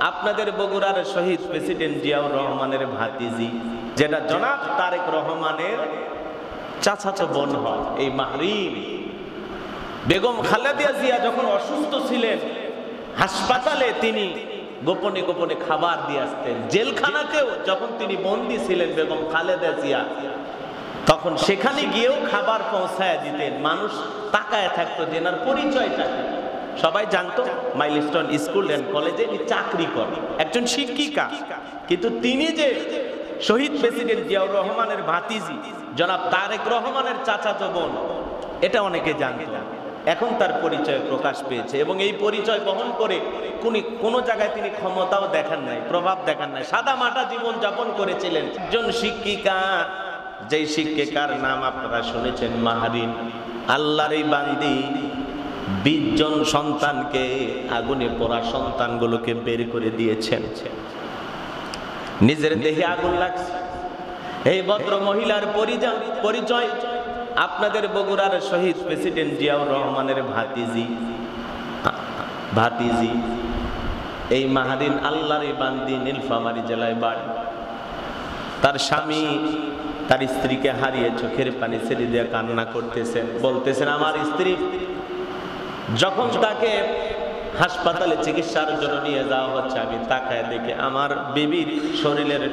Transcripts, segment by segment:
আপনাদের বগুড়ার শহীদ প্রেসিডেন্ট জিয়াউর রহমানের ভাতিজি, যেটা জনাব তারেক রহমানের চাচাতো বোন হয়, এই মাহরিন বেগম খালেদা জিয়া যখন অসুস্থ ছিলেন, হাসপাতালে তিনি গোপনে গোপনে খাবার দিয়ে আসতেন। জেলখানাতেও যখন তিনি বন্দী ছিলেন বেগম খালেদা জিয়া, তখন সেখানে গিয়েও খাবার পৌঁছায় দিতেন। মানুষ তাকায় থাকতো যে এনার পরিচয়টা কি। সবাই জানতো মাইলস্টোন স্কুল অ্যান্ড কলেজে চাকরি করেন, একজন শিক্ষিকা। কিন্তু তিনি যে শহীদ প্রেসিডেন্ট জিয়াউর রহমানের ভাতিজি, জনাব তারেক রহমানের চাচাতো বোন, এটা অনেকে জানতো না। এখন তার পরিচয় প্রকাশ পেয়েছে এবং এই পরিচয় বহন করে কোনো জায়গায় তিনি ক্ষমতাও দেখান নাই, প্রভাব দেখান নাই, সাদা মাটা জীবন যাপন করেছিলেন। একজন শিক্ষিকা, যেই শিক্ষিকার নাম আপনারা শুনেছেন মাহরিন, আল্লাহর এই বান্দি 20 জন সন্তানকে, আগুনে পোড়া সন্তানগুলোকে বের করে দিয়েছেন। নিজের দেহে আগুন লাগছে। এই ভদ্র মহিলার পরিচয় আপনাদের বগুড়ার শহীদ প্রেসিডেন্ট জিয়াউর রহমানের ভাতিজি এই মাহরিন, আল্লাহর এই বান্দি নীলফামারী জেলায় বাড়ি। তার স্বামী তার স্ত্রীকে হারিয়ে চোখের পানি ছেড়ে দিয়ে কান্না করতেছেন, বলতেছেন আমার স্ত্রী যখন তাকে হাসপাতালে চিকিৎসার জন্য নিয়ে যাওয়া হচ্ছে, আমি তাকায় দেখে আমার বিবির শরীরের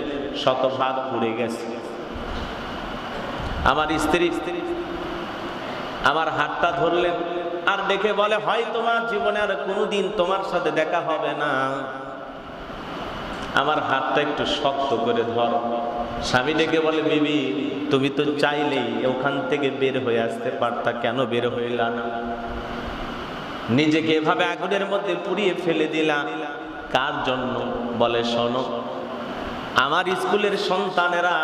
শতভাগ পুড়ে গেছে। আমার স্ত্রী আমার হাতটা ধরলেন আর দেখে বলে, হয় তোমার জীবনে আর কোনোদিন তোমার সাথে দেখা হবে না, আমার হাতটা একটু শক্ত করে ধর। স্বামী ডেকে বলে, বিবি তুমি তো চাইলেই ওখান থেকে বের হয়ে আসতে পারতা, কেন বের হইলা না? নিজেকে এভাবে আগুনের মধ্যে পুড়িয়ে ফেলে দিলা কার জন্য? বলে, শোনো, আমার স্কুলের সন্তানেরা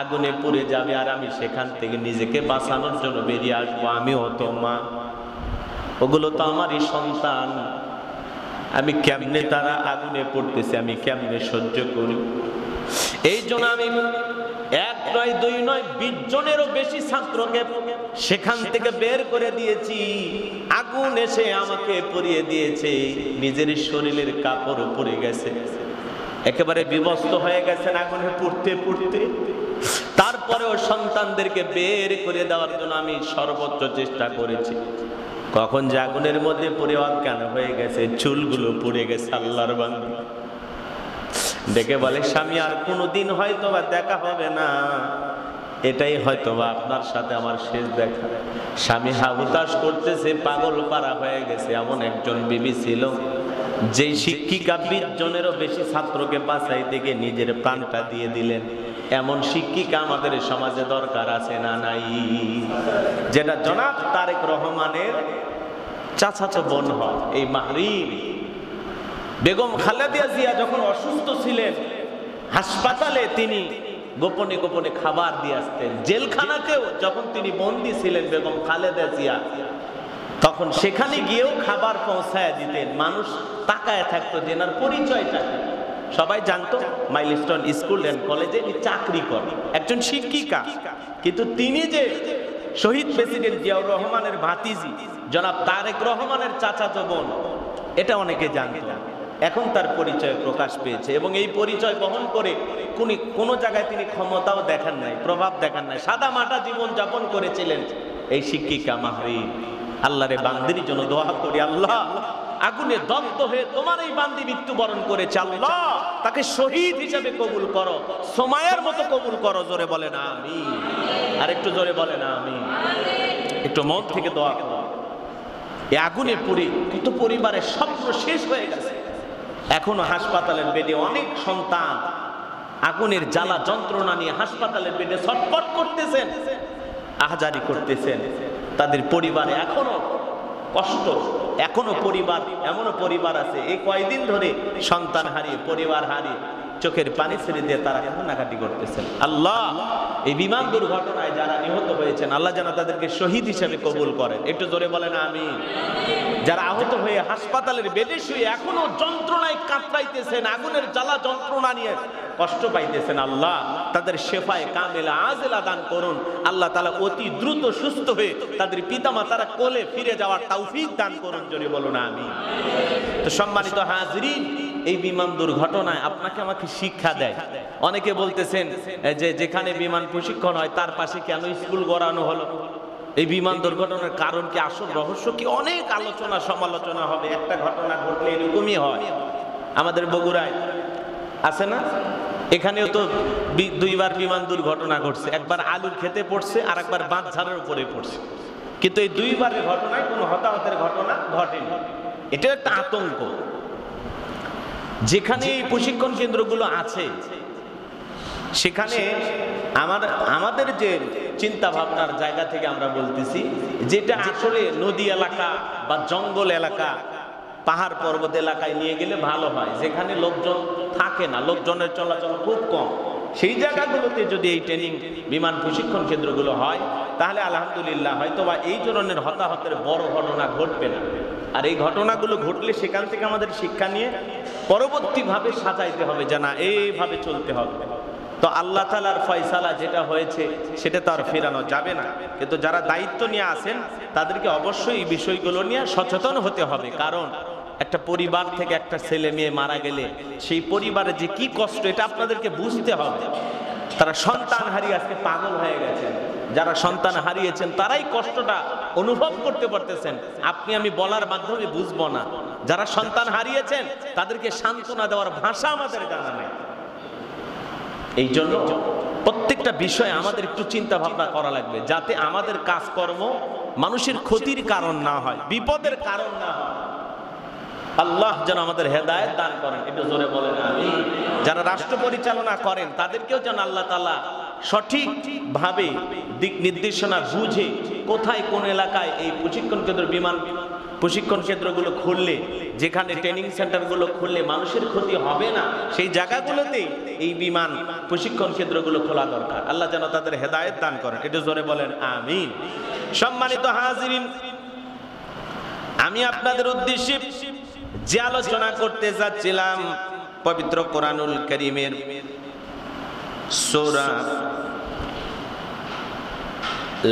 আগুনে পুড়ে যাবে আর আমি সেখান থেকে নিজেকে বাঁচানোর জন্য বেরিয়ে আসবো। আমিও তো মা, ওগুলো তো আমারই সন্তান, আমি কেমনে তারা আগুনে পড়তেছে আমি কেমনে সহ্য করি? এই জন্য আমি 1 নয় 2 নয় 20 জনেরও বেশি ছাত্রকে সেখান থেকে বের করে দিয়েছি। আগুন এসে আমাকে পুড়িয়ে দিয়েছে, নিজের শরীরের কাপড় পুড়ে গেছে, একেবারে বিবস্ত হয়ে গেছেন আগুনে পুড়তে পুড়তে। তারপরেও সন্তানদেরকে বের করে দেওয়ার জন্য আমি সর্বোচ্চ চেষ্টা করেছি। কখন যে আগুনের মধ্যে পুড়ে অজ্ঞান হয়ে গেছে, চুলগুলো পুড়ে গেছে। আল্লাহর বান্দা দেখে বলে, স্বামী আর কোনোদিন হয়তো বা দেখা হবে না, এটাই হয়তো বা আপনার সাথে আমার শেষ দেখা। স্বামী হাহুতাশ করতেছে, পাগল পারা হয়ে গেছে। এমন একজন বিবি ছিল যে শিক্ষিকা 20 জনেরও বেশি ছাত্রকে বাঁচাইতে গিয়ে নিজের প্রাণটা দিয়ে দিলেন। এমন শিক্ষিকা আমাদের সমাজে দরকার আছে না নাই? যেটা জনাব তারেক রহমানের চাচাতো বোন হয়, এই মাহরিন বেগম খালেদা জিয়া যখন অসুস্থ ছিলেন, হাসপাতালে তিনি গোপনে গোপনে খাবার দিয়ে আসতেন। জেলখানাতেও যখন তিনি বন্দী ছিলেন বেগম খালেদা জিয়া, তখন সেখানে গিয়েও খাবার পৌঁছায় দিতেন। মানুষ তাকায় থাকতো যে এনার পরিচয়টা কি। সবাই জানতো মাইলস্টোন স্কুল অ্যান্ড কলেজে চাকরি করেন, একজন শিক্ষিকা। কিন্তু তিনি যে শহীদ প্রেসিডেন্ট জিয়াউর রহমানের ভাতিজি, জনাব তারেক রহমানের চাচাতো বোন, এটা অনেকে জানতো না। এখন তার পরিচয় প্রকাশ পেয়েছে এবং এই পরিচয় বহন করে কোনো জায়গায় তিনি ক্ষমতাও দেখান নাই, প্রভাব দেখান নাই, সাদা মাটা জীবন যাপন করেছিলেন এই শিক্ষিকা মাহরিন। আল্লাহরে বান্দির জন্য দোয়া করি, আল্লাহ আগুনে দগ্ধ হয়ে তোমার এই বান্দি মৃত্যুবরণ করেছে, আল্লাহ তাকে শহীদ হিসেবে কবুল করো, সময়ের মতো কবুল করো। জোরে বলে না আমিন। আর একটু জোরে বলে না আমিন। একটু মন থেকে দোয়া করো। এই আগুনে পুড়ে কত পরিবারের স্বপ্ন শেষ হয়ে গেছে। এখনো হাসপাতালের বেডে অনেক সন্তান আগুনের জ্বালা যন্ত্রণা নিয়ে হাসপাতালের বেডে ছটফট করতেছেন, আহাজারি করতেছেন। তাদের পরিবারে এখনো কষ্ট, এখনো পরিবার, এমনও পরিবার আছে এই কয়দিন ধরে সন্তান হারিয়ে, পরিবার হারিয়ে চোখের পানি ছেড়ে দিয়ে তারা কান্নাকাটি করতেছেন। আল্লাহ এই বিমান দুর্ঘটনায় যারা নিহত হয়েছেন, আল্লাহ যেন তাদেরকে শহীদ হিসেবে কবুল করেন। একটু জোরে বলেন আমিন। যারা আহত হয়ে হাসপাতালের বেডে শুয়ে এখনো যন্ত্রণায় কাতরাইতেছেন, আগুনের জ্বালা যন্ত্রণা নিয়ে কষ্ট পাইতেছেন, আল্লাহ তাদের শেফায়ে কামেলা আজেলা দান করুন। আল্লাহ তাআলা অতি দ্রুত সুস্থ হয়ে তাদের পিতামাতারা কোলে ফিরে যাওয়ার তৌফিক দান করুন। জোরে বলুন আমিন। তো সম্মানিত হাজিরিন, এই বিমান দুর্ঘটনায় আপনাকে আমাকে শিক্ষা দেয়। অনেকে বলতেছেন যে যেখানে বিমান প্রশিক্ষণ হয় তার পাশে কেন স্কুল গড়ানো হলো, এই বিমান দুর্ঘটনার কারণ কি, আসল রহস্য কি, অনেক আলোচনা সমালোচনা হবে। একটা ঘটনা ঘটলে এরকমই হয়। আমাদের বগুড়ায় আছে না, এখানেও তো দুইবার বিমান দুর্ঘটনা ঘটছে, একবার আলুর খেতে পড়ছে আর একবার বাঁধঝাড়ের উপরে পড়ছে, কিন্তু এই দুইবারের ঘটনায় কোনো হতাহতের ঘটনা ঘটেনি। এটা একটা আতঙ্ক। যেখানে এই প্রশিক্ষণ কেন্দ্রগুলো আছে সেখানে আমাদের যে চিন্তা ভাবনার জায়গা থেকে আমরা বলতেছি, যেটা আসলে নদী এলাকা বা জঙ্গল এলাকা, পাহাড় পর্বত এলাকায় নিয়ে গেলে ভালো হয়, যেখানে লোকজন থাকে না, লোকজনের চলাচল খুব কম, সেই জায়গাগুলোতে যদি এই ট্রেনিং বিমান প্রশিক্ষণ কেন্দ্রগুলো হয় তাহলে আলহামদুলিল্লাহ হয়তোবা এই ধরনের হতাহতের বড় ঘটনা ঘটবে না। আর এই ঘটনাগুলো ঘটলে সেখান থেকে আমাদের শিক্ষা নিয়ে পরবর্তীভাবে সাজাইতে হবে, যে না এইভাবে চলতে হবে। তো আল্লাহ তাআলার ফয়সালা যেটা হয়েছে সেটা তো আর ফেরানো যাবে না, কিন্তু যারা দায়িত্ব নিয়ে আছেন তাদেরকে অবশ্যই এই বিষয়গুলো নিয়ে সচেতন হতে হবে। কারণ একটা পরিবার থেকে একটা ছেলে মেয়ে মারা গেলে সেই পরিবারে যে কি কষ্ট, এটা আপনাদেরকে বুঝতে হবে। তারা সন্তান হারিয়ে আজকে পাগল হয়ে গেছেন, যারা সন্তান হারিয়েছেন তারাই কষ্টটা অনুভব করতে পারতেছেন। আপনি আমি বলার মাধ্যমে বুঝবো না। যারা সন্তান হারিয়েছেন তাদেরকে সান্ত্বনা দেওয়ার ভাষা আমাদের জানা নেই। এই জন্য প্রত্যেকটা বিষয়ে আমাদের একটু চিন্তা ভাবনা করা লাগবে, যাতে আমাদের কাজকর্ম মানুষের ক্ষতির কারণ না হয়, বিপদের কারণ না হয়। আল্লাহ যেন আমাদের হেদায়েত দান করেন, একটু জোরে বলেন আমিন। যারা রাষ্ট্র পরিচালনা করেন তাদেরকেও যেন আল্লাহ তাআলা সঠিক ভাবে দিক নির্দেশনা বুঝে কোথায় কোন এলাকায় এই প্রশিক্ষণ কেন্দ্র, বিমান প্রশিক্ষণ কেন্দ্রগুলো খুললে, যেখানে ট্রেনিং সেন্টারগুলো খুললে মানুষের ক্ষতি হবে না, সেই জায়গাগুলোতেই এই বিমান প্রশিক্ষণ কেন্দ্রগুলো খোলা দরকার। আল্লাহ যেন তাদের হেদায়েত দান করেন, একটু জোরে বলেন আমিন। সম্মানিত হাজিরিন, আমি আপনাদের উদ্দেশ্যে যে আলোচনা করতে যাচ্ছিলাম পবিত্র কোরআনুল কারীমের সূরা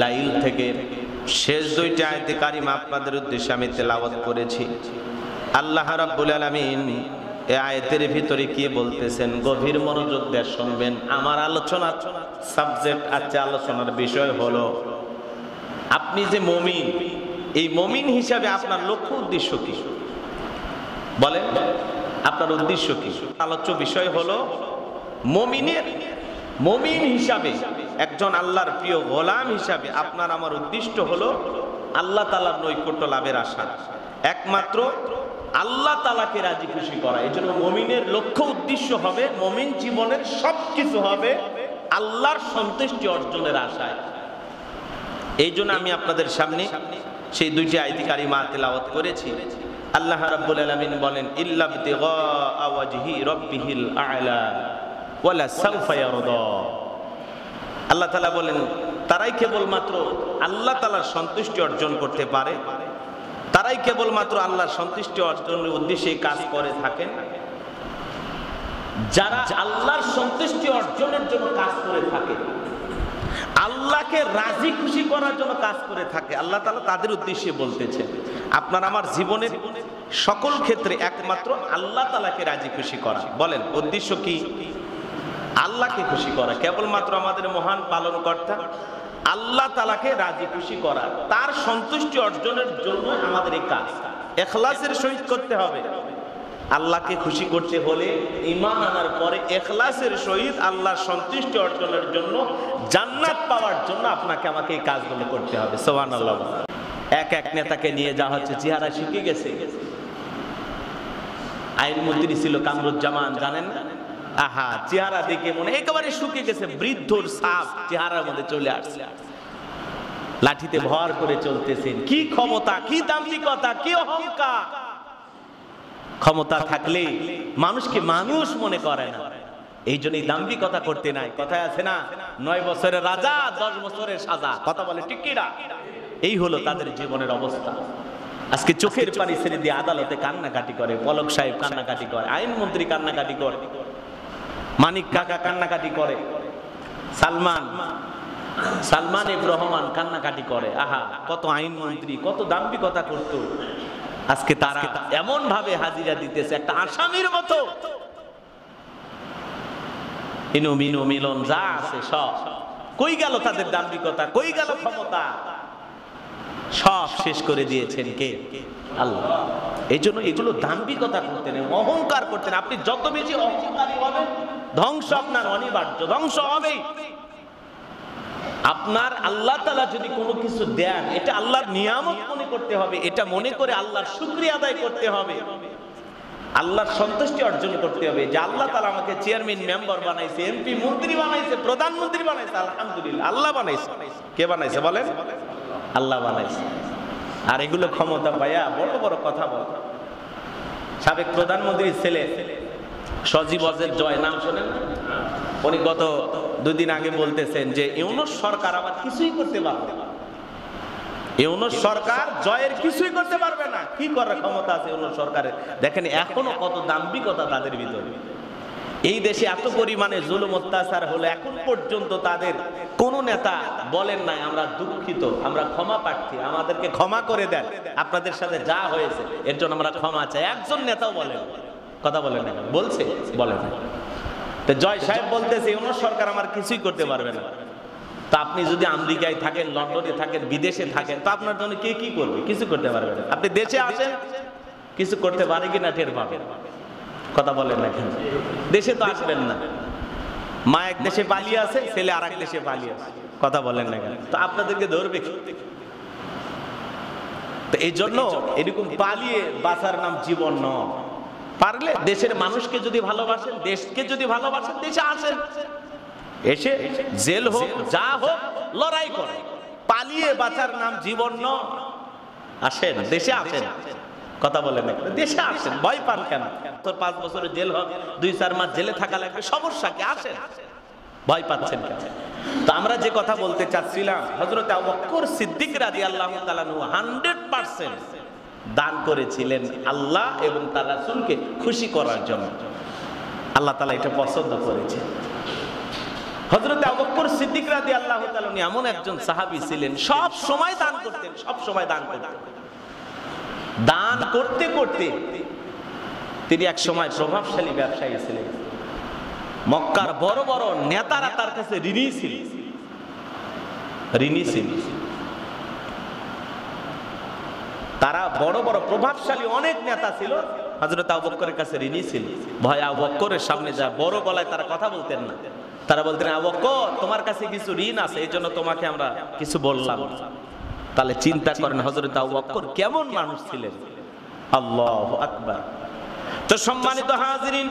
লাইল থেকে শেষ দুইটা আয়াতে কারিমা আপনাদের উদ্দেশ্যে আমি তেলাওয়াত করেছি। আল্লাহ রাব্বুল আলামিন এই আয়াতের ভিতরে কি বলতেছেন গভীর মনোযোগ দিয়ে শুনবেন। আমার আলোচনার সাবজেক্ট আছে, আলোচনার বিষয় হলো আপনি যে মুমিন, এই মুমিন হিসাবে আপনার লক্ষ্য উদ্দেশ্য কি? বলেন আপনার উদ্দেশ্য কি? আলোচ্য বিষয় হলো মুমিন হিসাবে, একজন আল্লাহর প্রিয় গোলাম হিসাবে আপনার আমার উদ্দেশ্য হলো আল্লাহ তাআলার নৈকট্য লাভের আশা, একমাত্র আল্লাহ তাআলাকে রাজি খুশি করা। এই জন্য মুমিনের লক্ষ্য উদ্দেশ্য হবে, মুমিন জীবনের সবকিছু হবে আল্লাহর সন্তুষ্টি অর্জনের আশায়। এই জন্য আমি আপনাদের সামনে সেই দুইটি আয়াত কারিমা তেলাওয়াত করেছি। আল্লাহ রাব্বুল আলামিন বলেন, ইল্লা বিতিগা ওয়াজহি রাব্বিহিল আ'লা ওয়ালা সাউফা ইয়ারদা। আল্লাহ তাআলা বলেন তারাই কেবলমাত্র আল্লাহ তাআলার সন্তুষ্টি অর্জন করতে পারে, তারাই কেবলমাত্র আল্লাহর সন্তুষ্টি অর্জনের উদ্দেশ্যে কাজ করে থাকেন। যারা আল্লাহর সন্তুষ্টি অর্জনের জন্য কাজ করে থাকে, আল্লাহকে রাজি খুশি করার জন্য কাজ করে থাকে, আল্লাহ তাআলা তাদের উদ্দেশ্যে বলতেছেন আপনার আমার জীবনের সকল ক্ষেত্রে একমাত্র আল্লাহ তাআলাকে রাজি খুশি করা। বলেন উদ্দেশ্য কি? আল্লাহকে খুশি করা। কেবলমাত্র আমাদের মহান পালনকর্তা আল্লাহ তাআলাকে রাজি খুশি করা, তার সন্তুষ্টি অর্জনের জন্য আমাদের এই কাজ ইখলাসের সহিত করতে হবে। আল্লাহকে খুশি করতে হলে ঈমান আনার পরে ইখলাসের সহিত আল্লাহর সন্তুষ্টি অর্জনের জন্য, জান্নাত পাওয়ার জন্য আপনাকে আমাকে এই কাজগুলো করতে হবে। সুবহানাল্লাহ। এক নেতাকে নিয়ে যাওয়া হচ্ছে, চেহারা শুকিয়ে গেছে। আইনমন্ত্রী ছিল কামরুজ্জামান, জানেন না? আহা, চেহারা দেখে মনে একেবারে শুকিয়ে গেছে, বৃদ্ধর ছাপ চেহারার মধ্যে চলে আসছে। লাঠিতে ভর করে চলতেছেন। কি ক্ষমতা, কি দাম্ভিকতা, কি অহংকার! ক্ষমতা থাকলে মানুষকে মানুষ মনে করে না, এই জন্যই দাম্ভিকতা করতে নাই। কথায় আছে না, 9 বছরের রাজা 10 বছরের সাজা। কথা বলে ঠিক কি না? এই হলো তাদের জীবনের অবস্থা। আজকে চোখের পানি ছেড়ে দিয়ে আদালতে কান্নাকাটি করে, পলক সাহেব কান্নাকাটি করে, আইনমন্ত্রী কান্নাকাটি করে, মানিক কাকা কান্নাকাটি করে, সালমান এফ রহমান কান্নাকাটি করে। আহা, কত আইনমন্ত্রী কত দাম্ভিকতা করতো, আজকে তারা এমন ভাবে হাজিরা দিতেছে একটা আসামির মতো। ইনু মিনু মিলন যা আছে সব কই গেল, তাদের দাম্ভিকতা কই গেল, ক্ষমতা সব শেষ করে দিয়েছেন কে? আল্লাহ। এই জন্য এগুলো দাম্ভিকতা করতে নেই, অহংকার করতে নেই। আপনি যত বেশি অহংকারী হবেন ধ্বংস আপনার অনিবার্য, ধ্বংস হবেই। আপনার আল্লাহ তাআলা যদি কোনো কিছু দেন, এটা আল্লাহর নিয়ামত মনে করতে হবে, এটা মনে করে আল্লাহর শুকরিয়া আদায় করতে হবে, আল্লাহর সন্তুষ্টি অর্জন করতে হবে যে আল্লাহ তাআলা আমাকে চেয়ারম্যান মেম্বার বানাইছে, এমপি মন্ত্রী বানাইছে, প্রধানমন্ত্রী বানাইছে, আলহামদুলিল্লাহ। আল্লাহ বানাইছে। কে বানাইছে বলেন? আল্লাহ বানাইছে। আর এগুলো ক্ষমতা পাইয়া বড় বড় কথা বলে। সাবেক প্রধানমন্ত্রীর ছেলে সজীব ওয়াজের জয়, নাম শোনেন? উনি গত 2 দিন আগে বলতেছেন যে ইউনূস সরকার আবার কিছুই করতে পারবে না। ইউনূস সরকার জয়ের কিছুই করতে পারবে না। কি করার ক্ষমতা আছে ইউনূস সরকারের? দেখেন এখনো কত দাম্ভিকতা তাদের ভিতরে। এই দেশে এত পরিমাণে জুলুম অত্যাচার হলো, এখন পর্যন্ত তাদের কোন নেতা বলেন নাই আমরা দুঃখিত, আমরা ক্ষমা প্রার্থী, আমাদেরকে ক্ষমা করে দেন, আপনাদের সাথে যা হয়েছে এর জন্য আমরা ক্ষমা চাই। একজন নেতাও বলেন, কথা বলেন না। বলছে? বলে না। তো জয় সাহেব বলতেছে ইউনূস সরকার আমার কিছুই করতে পারবে না। তা আপনি যদি আমেরিকায় থাকেন, লন্ডনে থাকেন, বিদেশে থাকেন, তো আপনার জন্য কে কি করবে? কিছু করতে পারবে না। আপনি দেশে আসেন, কিছু করতে পারে কিনা টের পাবেন। কথা বলেন না কেন? দেশে তো আসবেন না। মা এক দেশে পালিয়ে আছে, ছেলে আর এক দেশে পালিয়ে আছে। কথা বলেন না কেন? তো আপনাদেরকে ধরবে কি? তো এই জন্য এরকম পালিয়ে বাঁচার নাম জীবন নয়। পারলে দেশের মানুষকে যদি ভালোবাসেন, দেশকে যদি ভালোবাসেন, দেশে আসেন, এসে জেল হোক যা হোক লড়াই করে। পালিয়ে বাঁচার নাম জীবন নয়। আসেন, দেশে আসেন। কথা বলেন না, দেশে আসেন। ভয় পান কেন? তোর 5 বছরের জেল হবে, 2-4 মাস জেলে থাকা লাগবে, সমস্যা কি? আসেন, ভয় পাচ্ছেন কেন? তো আমরা যে কথা বলতে চাচ্ছিলাম, হযরত আবু বকর সিদ্দিক রাদিয়াল্লাহু তাআলা 100% দান করেছিলেন আল্লাহ এবং তার রাসূলকে খুশি করার জন্য। আল্লাহ তাআলা এটা পছন্দ করেছেন। হযরত আবু বকর সিদ্দিক রাদিয়াল্লাহু তাআলা এমন একজন সাহাবী ছিলেন, সব সময় দান করতেন, সব সময় দান করতেন। দান করতে করতে তিনি এক সময় প্রভাবশালী ব্যবসায়ী ছিলেন। মক্কার বড় বড় নেতারা তার কাছে ঋণী ছিল। তারা বড় বড় প্রভাবশালী অনেক নেতা ছিল, হযরত আবু বকরের কাছে ঋণী ছিল। ভয় আবু বকরের সামনে যা বড় গলায় তারা কথা বলতেন না। তারা বলতেন, আবু বকর তোমার কাছে কিছু ঋণ আছে, এই জন্য তোমাকে আমরা কিছু বললাম। তাহলে চিন্তা করেন হযরত আবু বকর কেমন মানুষ ছিলেন। আল্লাহু আকবার। তো সম্মানিত হাজিরিন,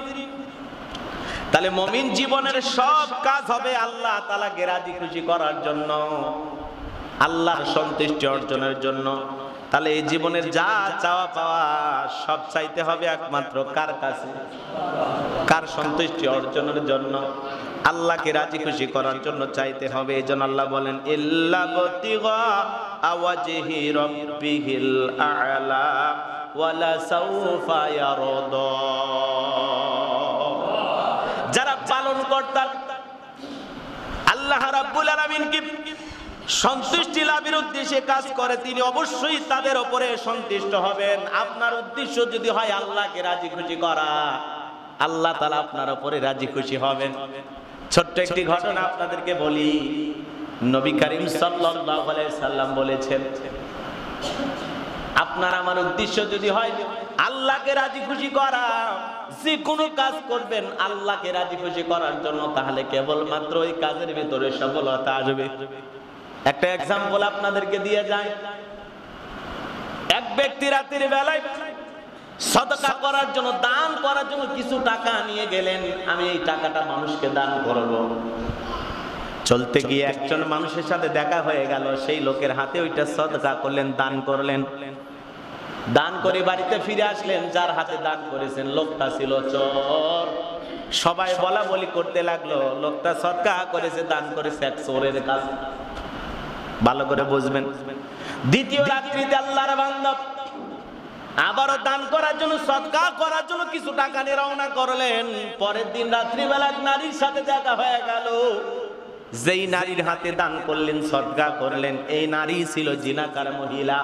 তাহলে মুমিন জীবনের সব কাজ হবে আল্লাহ তাআলাকে রাজি খুশি করার জন্য, আল্লাহর সন্তুষ্টি অর্জনের জন্য। তাহলে এই জীবনের যা চাওয়া পাওয়া সব চাইতে হবে একমাত্র কার কাছে? কার সন্তুষ্টি অর্জনের জন্য? আল্লাহকে রাজি খুশি করার জন্য চাইতে হবে। এই জন্য আল্লাহ বলেন, ইল্লা বতিগা আওয়াজহি রাব্বিহিল আ'লা ওয়ালা সাউফা ইয়ারদা। যারা পালন কর্তা আল্লাহ রাব্বুল আলামিনকে সন্তুষ্টি লাভের উদ্দেশ্যে কাজ করে, তিনি অবশ্যই তাদের উপরে সন্তুষ্ট হবেন। আপনার উদ্দেশ্য যদি হয় আল্লাহকে রাজি খুশি করা, আল্লাহ তাআলা আপনার উপরে রাজি খুশি হবেন। ছোট্ট একটি ঘটনা আপনাদেরকে বলি। নবী করিম সাল্লাল্লাহু আলাইহি সাল্লাম বলেছেন, আপনার আমার উদ্দেশ্য যদি হয় আল্লাহকে রাজি খুশি করা, যে কোনো কাজ করবেন আল্লাহকে রাজি খুশি করার জন্য, তাহলে কেবলমাত্র ওই কাজের ভিতরে সফলতা আসবে। একটা এক্সাম্পল আপনাদেরকে দিয়ে যায়। এক ব্যক্তি রাতের বেলায় সদকা করার জন্য, দান করার জন্য কিছু টাকা নিয়ে গেলেন, আমি এই টাকাটা মানুষকে দান করব। চলতে গিয়ে একজন মানুষের সাথে দেখা হয়ে গেল, সেই লোকের হাতে ওইটা সদকা করলেন, দান করলেন। দান করে বাড়িতে ফিরে আসলেন, যার হাতে দান করেছেন লোকটা ছিল চোর। সবাই বলা বলি করতে লাগলো, লোকটা সদকা করেছে, দান করেছে, এক চোরের কাজ। ভালো করে বুঝবেন। দ্বিতীয় রাত্রিতে আল্লাহর বান্দা আবারও দান করার জন্য, সদকা করার জন্য কিছু টাকা নিয়ে রওনা করলেন। পরের দিন রাত্রিবেলা এক নারীর সাথে দেখা হয়ে গেল। যেই নারীর হাতে দান করলেন, সদকা করলেন, এই নারী ছিল জিনাকার মহিলা।